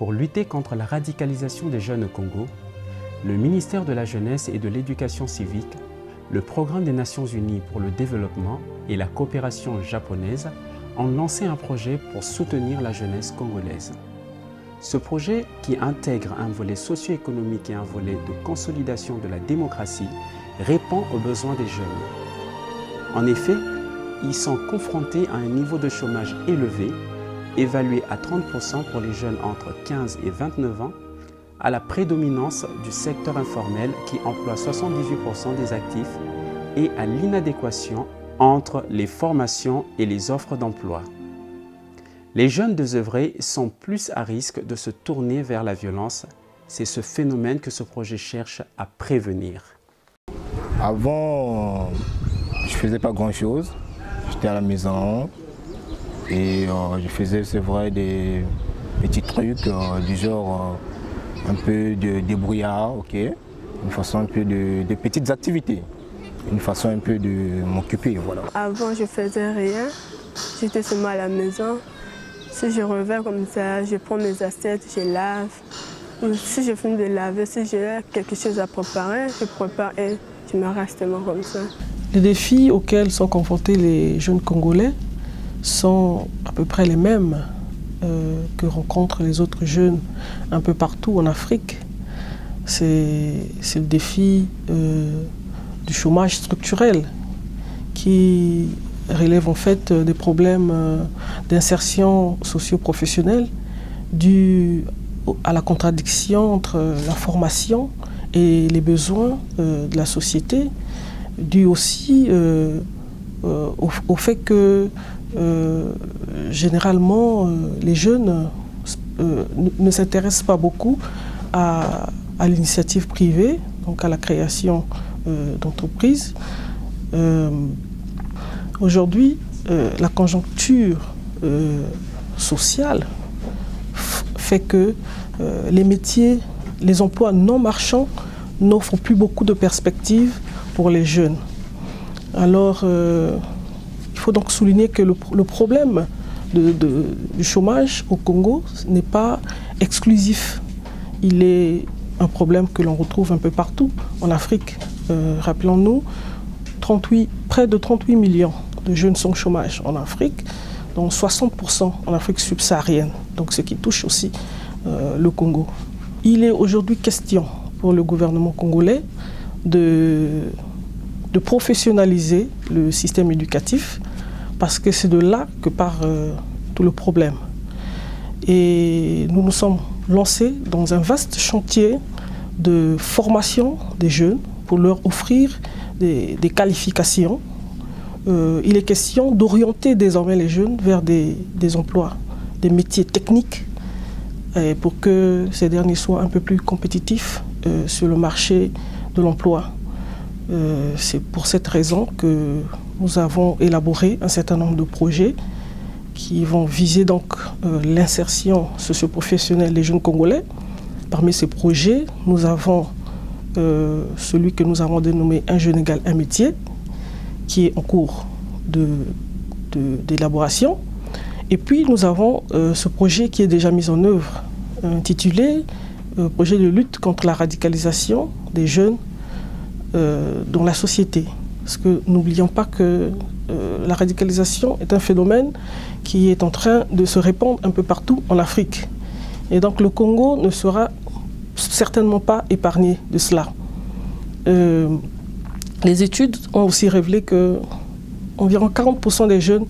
Pour lutter contre la radicalisation des jeunes au Congo, le ministère de la Jeunesse et de l'Éducation civique, le Programme des Nations Unies pour le développement et la coopération japonaise ont lancé un projet pour soutenir la jeunesse congolaise. Ce projet, qui intègre un volet socio-économique et un volet de consolidation de la démocratie, répond aux besoins des jeunes. En effet, ils sont confrontés à un niveau de chômage élevé, évalué à 30% pour les jeunes entre 15 et 29 ans, à la prédominance du secteur informel qui emploie 78% des actifs et à l'inadéquation entre les formations et les offres d'emploi. Les jeunes désœuvrés sont plus à risque de se tourner vers la violence. C'est ce phénomène que ce projet cherche à prévenir. Avant, je ne faisais pas grand-chose. J'étais à la maison et je faisais, c'est vrai, des petits trucs du genre un peu de débrouillard, une façon un peu de petites activités, une façon un peu de m'occuper, voilà. Avant, je faisais rien. J'étais seulement à la maison. Si je reviens comme ça, je prends mes assiettes, je lave. Ou si je finis de laver, si j'ai quelque chose à préparer, je prépare et je me reste tellement comme ça. Les défis auxquels sont confrontés les jeunes Congolais sont à peu près les mêmes que rencontrent les autres jeunes un peu partout en Afrique. C'est le défi du chômage structurel qui relève en fait des problèmes d'insertion socio-professionnelle dus à la contradiction entre la formation et les besoins de la société, dû aussi au fait que généralement les jeunes ne s'intéressent pas beaucoup à l'initiative privée, donc à la création d'entreprises. Aujourd'hui, la conjoncture sociale fait que les métiers, les emplois non marchands n'offrent plus beaucoup de perspectives pour les jeunes. Alors, il faut donc souligner que le problème du chômage au Congo n'est pas exclusif. Il est un problème que l'on retrouve un peu partout en Afrique. Rappelons-nous, près de 38 millions de jeunes sont au chômage en Afrique, dont 60% en Afrique subsaharienne, donc ce qui touche aussi le Congo. Il est aujourd'hui question pour le gouvernement congolais de professionnaliser le système éducatif parce que c'est de là que part tout le problème. Et nous nous sommes lancés dans un vaste chantier de formation des jeunes pour leur offrir des qualifications. Il est question d'orienter désormais les jeunes vers des emplois, des métiers techniques pour que ces derniers soient un peu plus compétitifs sur le marché de l'emploi. C'est pour cette raison que nous avons élaboré un certain nombre de projets qui vont viser donc l'insertion socio-professionnelle des jeunes Congolais. Parmi ces projets, nous avons celui que nous avons dénommé Un jeune égale un métier, qui est en cours d'élaboration. Et puis nous avons ce projet qui est déjà mis en œuvre, intitulé Projet de lutte contre la radicalisation des jeunes dans la société. Parce que n'oublions pas que la radicalisation est un phénomène qui est en train de se répandre un peu partout en Afrique. Et donc le Congo ne sera certainement pas épargné de cela. Les études ont aussi révélé que environ 40% des jeunes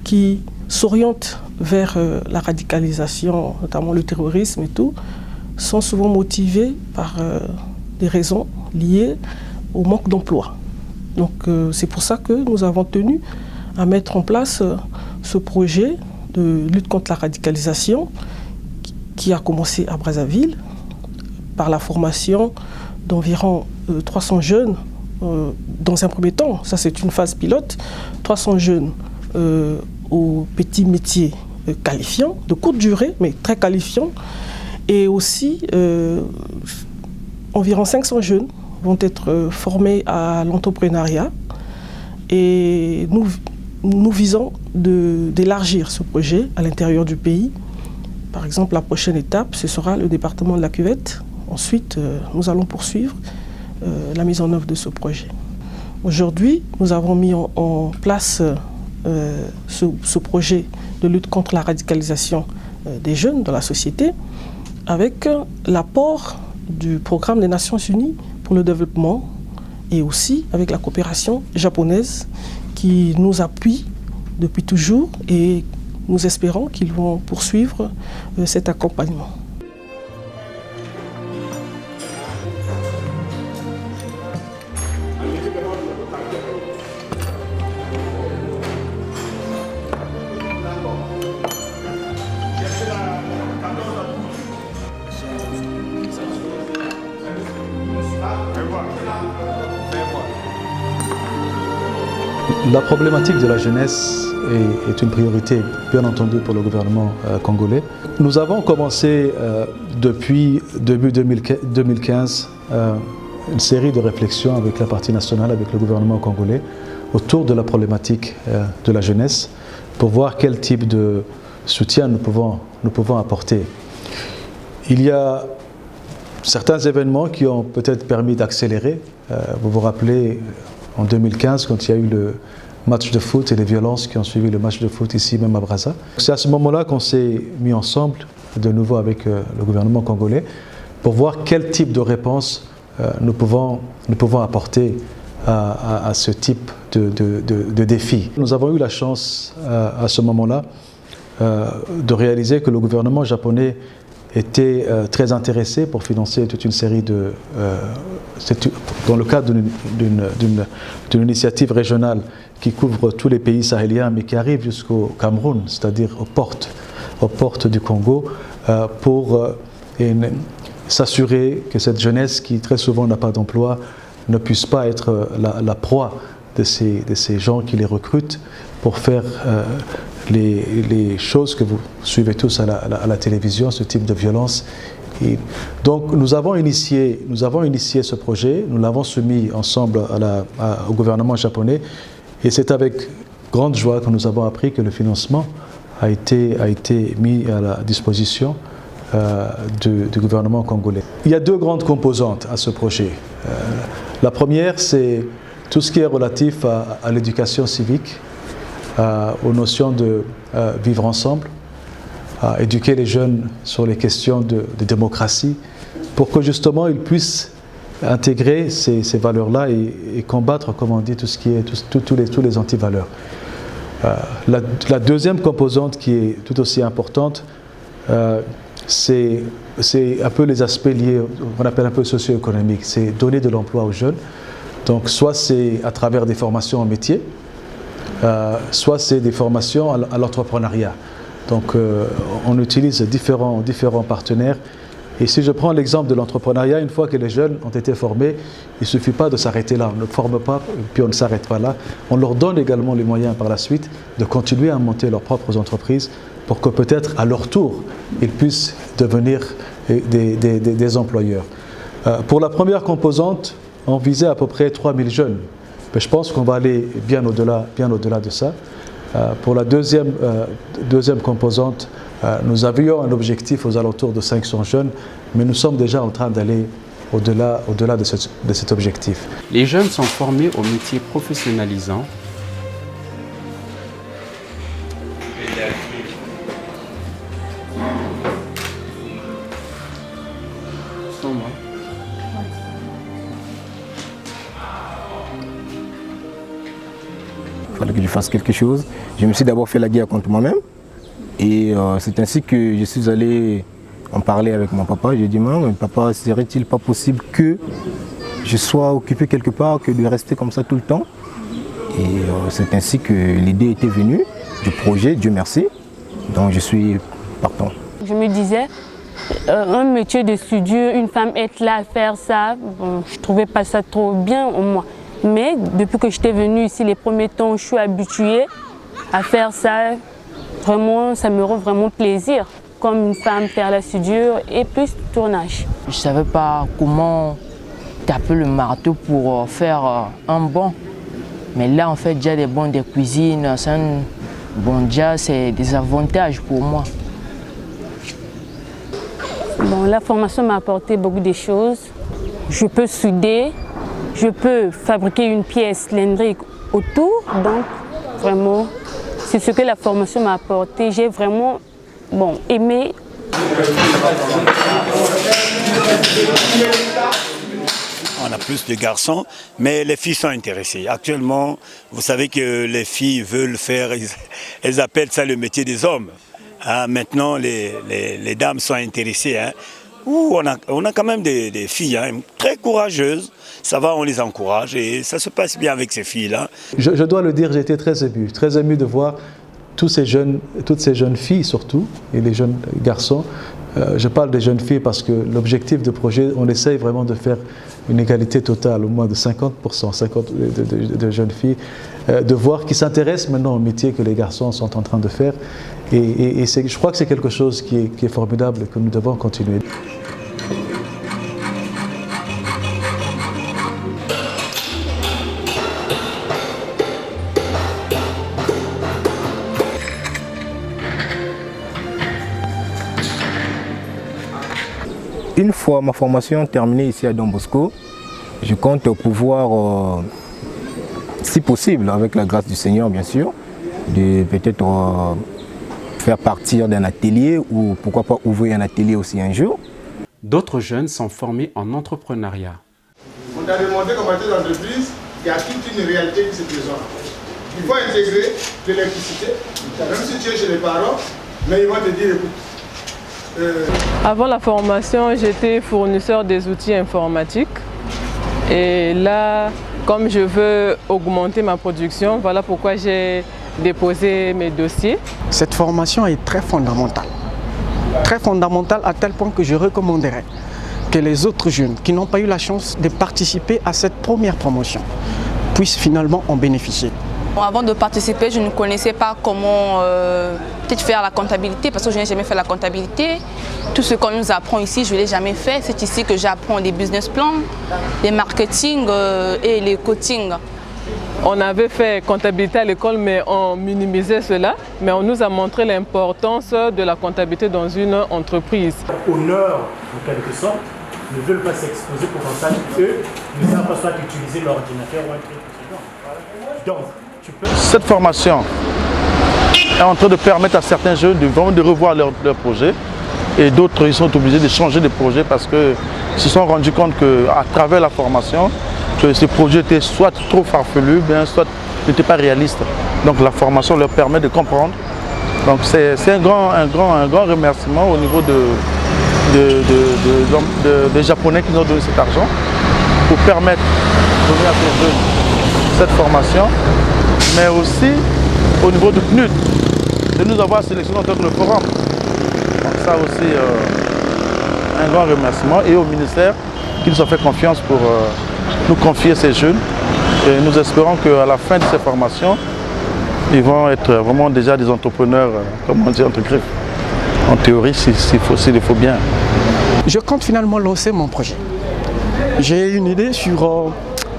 qui s'orientent vers la radicalisation, notamment le terrorisme et tout, sont souvent motivés par des raisons liées au manque d'emploi. Donc c'est pour ça que nous avons tenu à mettre en place ce projet de lutte contre la radicalisation qui a commencé à Brazzaville par la formation d'environ 300 jeunes dans un premier temps. Ça, c'est une phase pilote. 300 jeunes aux petits métiers qualifiants, de courte durée, mais très qualifiants. Et aussi, environ 500 jeunes vont être formés à l'entrepreneuriat. Et nous visons d'élargir ce projet à l'intérieur du pays Par exemple, la prochaine étape, ce sera le département de la Cuvette. Ensuite, nous allons poursuivre la mise en œuvre de ce projet. Aujourd'hui, nous avons mis en place ce projet de lutte contre la radicalisation des jeunes dans la société avec l'apport du programme des Nations Unies pour le développement et aussi avec la coopération japonaise qui nous appuie depuis toujours et nous espérons qu'ils vont poursuivre cet accompagnement. La problématique de la jeunesse est une priorité, bien entendu, pour le gouvernement congolais. Nous avons commencé depuis début 2015 une série de réflexions avec la partie nationale, avec le gouvernement congolais, autour de la problématique de la jeunesse, pour voir quel type de soutien nous pouvons apporter. Il y a certains événements qui ont peut-être permis d'accélérer. Vous vous rappelez, en 2015, quand il y a eu le match de foot et les violences qui ont suivi le match de foot ici même à Brazza. C'est à ce moment-là qu'on s'est mis ensemble de nouveau avec le gouvernement congolais pour voir quel type de réponse nous pouvons apporter à ce type de défi. Nous avons eu la chance à ce moment-là de réaliser que le gouvernement japonais était très intéressé pour financer toute une série dans le cadre d'une initiative régionale qui couvre tous les pays sahéliens mais qui arrive jusqu'au Cameroun, c'est-à-dire aux portes du Congo, pour s'assurer que cette jeunesse qui très souvent n'a pas d'emploi ne puisse pas être la proie de ces gens qui les recrutent pour faire les choses que vous suivez tous à la télévision, ce type de violence. Et donc nous avons initié ce projet, nous l'avons soumis ensemble au gouvernement japonais et c'est avec grande joie que nous avons appris que le financement a été mis à la disposition du gouvernement congolais. Il y a deux grandes composantes à ce projet. La première, c'est tout ce qui est relatif à l'éducation civique, aux notions de vivre ensemble, à éduquer les jeunes sur les questions de démocratie, pour que justement ils puissent intégrer ces valeurs-là et combattre, comme on dit, tout ce qui est tous les antivaleurs. La deuxième composante qui est tout aussi importante, c'est un peu les aspects liés, on appelle un peu socio-économique, c'est donner de l'emploi aux jeunes. Donc soit c'est à travers des formations en métier, soit c'est des formations à l'entrepreneuriat. Donc on utilise différents partenaires. Et si je prends l'exemple de l'entrepreneuriat, une fois que les jeunes ont été formés, il ne suffit pas de s'arrêter là. On ne forme pas, puis on ne s'arrête pas là. On leur donne également les moyens par la suite de continuer à monter leurs propres entreprises pour que peut-être à leur tour, ils puissent devenir des employeurs. Pour la première composante, on visait à peu près 3000 jeunes. Mais je pense qu'on va aller bien au-delà de ça. Pour la deuxième composante, nous avions un objectif aux alentours de 500 jeunes, mais nous sommes déjà en train d'aller au-delà de cet objectif. Les jeunes sont formés aux métiers professionnalisants. Il fallait que je fasse quelque chose. Je me suis d'abord fait la guerre contre moi-même. Et c'est ainsi que je suis allé en parler avec mon papa. J'ai dit, mais papa, serait-il pas possible que je sois occupé quelque part, que de rester comme ça tout le temps? Et c'est ainsi que l'idée était venue du projet, Dieu merci. Donc je suis partant. Je me disais, un métier de soudure, une femme être là à faire ça, bon, je ne trouvais pas ça trop bien au moins. Mais depuis que j'étais venue ici, les premiers temps, je suis habituée à faire ça. Vraiment, ça me rend vraiment plaisir, comme une femme faire la soudure et plus tournage. Je ne savais pas comment taper le marteau pour faire un bon. Mais là, en fait, déjà des bons de cuisine, déjà c'est des avantages pour moi. Bon, la formation m'a apporté beaucoup de choses. Je peux souder, je peux fabriquer une pièce cylindrique autour. Donc, vraiment, c'est ce que la formation m'a apporté. J'ai vraiment aimé. On a plus de garçons, mais les filles sont intéressées. Actuellement, vous savez que les filles veulent faire, elles appellent ça le métier des hommes. Maintenant, les dames sont intéressées. On a quand même des filles très courageuses. Ça va, on les encourage et ça se passe bien avec ces filles-là. Je dois le dire, j'ai été très ému de voir toutes ces jeunes filles surtout, et les jeunes garçons. Je parle des jeunes filles parce que l'objectif de projet, on essaye vraiment de faire une égalité totale, au moins de 50% de jeunes filles, de voir qu'ils s'intéressent maintenant au métier que les garçons sont en train de faire. Et je crois que c'est quelque chose qui est formidable et que nous devons continuer. Une fois ma formation terminée ici à Don Bosco, je compte pouvoir, si possible, avec la grâce du Seigneur bien sûr, de peut-être faire partir d'un atelier ou pourquoi pas ouvrir un atelier aussi un jour. D'autres jeunes sont formés en entrepreneuriat. On t'a demandé qu'en partie d'entreprise, il y a toute une réalité qui se présente. Il faut intégrer de l'électricité, même si tu es chez les parents, mais ils vont te dire écoute. Avant la formation, j'étais fournisseur des outils informatiques. Et là, comme je veux augmenter ma production, voilà pourquoi j'ai déposé mes dossiers. Cette formation est très fondamentale. Très fondamentale à tel point que je recommanderais que les autres jeunes qui n'ont pas eu la chance de participer à cette première promotion puissent finalement en bénéficier. Avant de participer, je ne connaissais pas comment peut-être faire la comptabilité parce que je n'ai jamais fait la comptabilité. Tout ce qu'on nous apprend ici, je ne l'ai jamais fait. C'est ici que j'apprends des business plans, les marketing et les coaching. On avait fait comptabilité à l'école, mais on minimisait cela. Mais on nous a montré l'importance de la comptabilité dans une entreprise. Honneur, en quelque sorte, ne veulent pas s'exposer pour qu'on sache qu'eux ne savent pas soit utiliser l'ordinateur ou un truc. Donc, cette formation est en train de permettre à certains jeunes de revoir leur projet et d'autres ils sont obligés de changer de projet parce qu'ils se sont rendus compte qu'à travers la formation, que ces projets étaient soit trop farfelus, bien soit n'étaient pas réalistes. Donc la formation leur permet de comprendre. Donc c'est un grand remerciement au niveau des Japonais qui nous ont donné cet argent pour permettre de donner à ces jeunes cette formation, mais aussi au niveau du PNUD, de nous avoir sélectionné en tant que le forum. Donc ça aussi, un grand remerciement et au ministère qui nous a fait confiance pour nous confier ces jeunes. Et nous espérons qu'à la fin de ces formations, ils vont être vraiment déjà des entrepreneurs, comme on dit entre griffes. En théorie, s'il faut bien. Je compte finalement lancer mon projet. J'ai une idée sur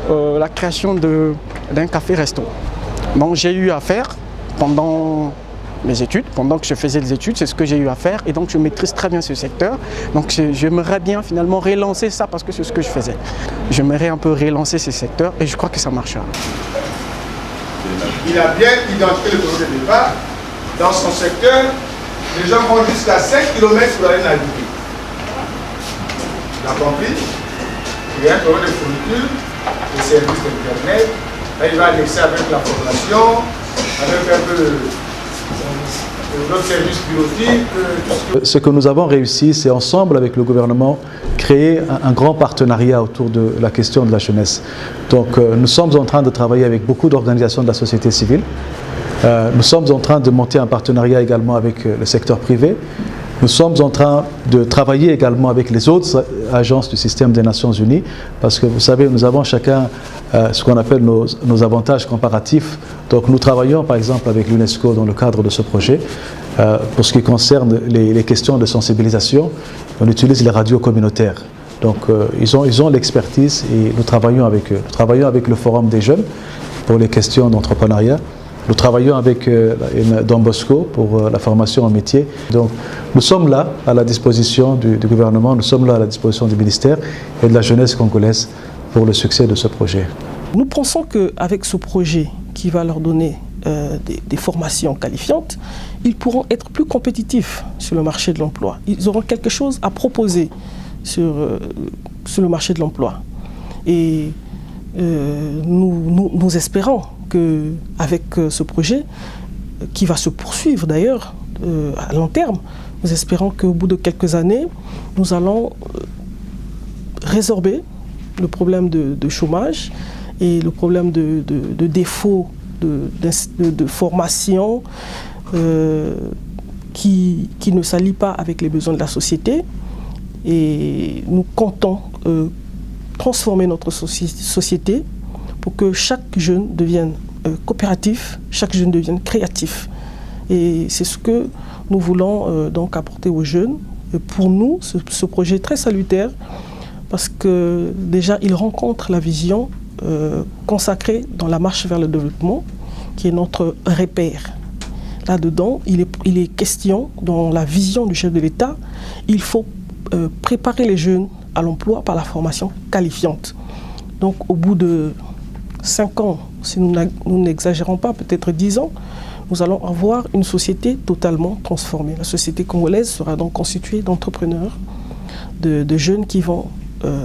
la création d'un café-resto. Donc j'ai eu à faire pendant mes études, pendant que je faisais les études, c'est ce que j'ai eu à faire et donc je maîtrise très bien ce secteur. Donc j'aimerais bien finalement relancer ça parce que c'est ce que je faisais. J'aimerais un peu relancer ce secteur et je crois que ça marchera. Il a bien identifié le projet de départ. Dans son secteur, les gens vont jusqu'à 5 km pour aller naviguer. Il a compris. Il y a un projet de fourniture, de services d'internet. Là, il va annexer avec la formation, avec un peu d'autres services bureautiques. Ce que nous avons réussi, c'est ensemble avec le gouvernement créer un grand partenariat autour de la question de la jeunesse. Donc nous sommes en train de travailler avec beaucoup d'organisations de la société civile. Nous sommes en train de monter un partenariat également avec le secteur privé. Nous sommes en train de travailler également avec les autres agences du système des Nations Unies parce que vous savez, nous avons chacun ce qu'on appelle nos avantages comparatifs. Donc nous travaillons par exemple avec l'UNESCO dans le cadre de ce projet. Pour ce qui concerne les questions de sensibilisation, on utilise les radios communautaires. Donc ils ont l'expertise et nous travaillons avec eux. Nous travaillons avec le Forum des jeunes pour les questions d'entrepreneuriat. Nous travaillons avec Don Bosco pour la formation en métier. Donc nous sommes là à la disposition du gouvernement, nous sommes là à la disposition du ministère et de la jeunesse congolaise pour le succès de ce projet. Nous pensons qu'avec ce projet qui va leur donner des formations qualifiantes, ils pourront être plus compétitifs sur le marché de l'emploi. Ils auront quelque chose à proposer sur le marché de l'emploi. Et nous espérons qu'avec ce projet, qui va se poursuivre d'ailleurs à long terme, nous espérons qu'au bout de quelques années, nous allons résorber le problème de chômage et le problème de défaut de formation qui ne s'allie pas avec les besoins de la société. Et nous comptons transformer notre société pour que chaque jeune devienne coopératif, chaque jeune devienne créatif. Et c'est ce que nous voulons donc apporter aux jeunes. Et pour nous, ce projet est très salutaire parce que déjà, il rencontre la vision consacrée dans la marche vers le développement, qui est notre repère. Là-dedans, il est question, dans la vision du chef de l'État, il faut préparer les jeunes à l'emploi par la formation qualifiante. Donc au bout de 5 ans, si nous n'exagérons pas, peut-être 10 ans, nous allons avoir une société totalement transformée. La société congolaise sera donc constituée d'entrepreneurs, de jeunes qui vont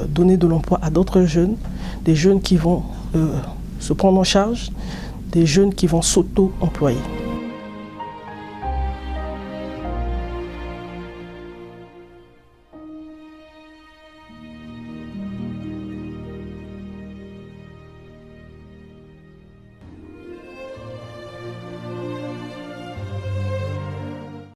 donner de l'emploi à d'autres jeunes, des jeunes qui vont se prendre en charge, des jeunes qui vont s'auto-employer.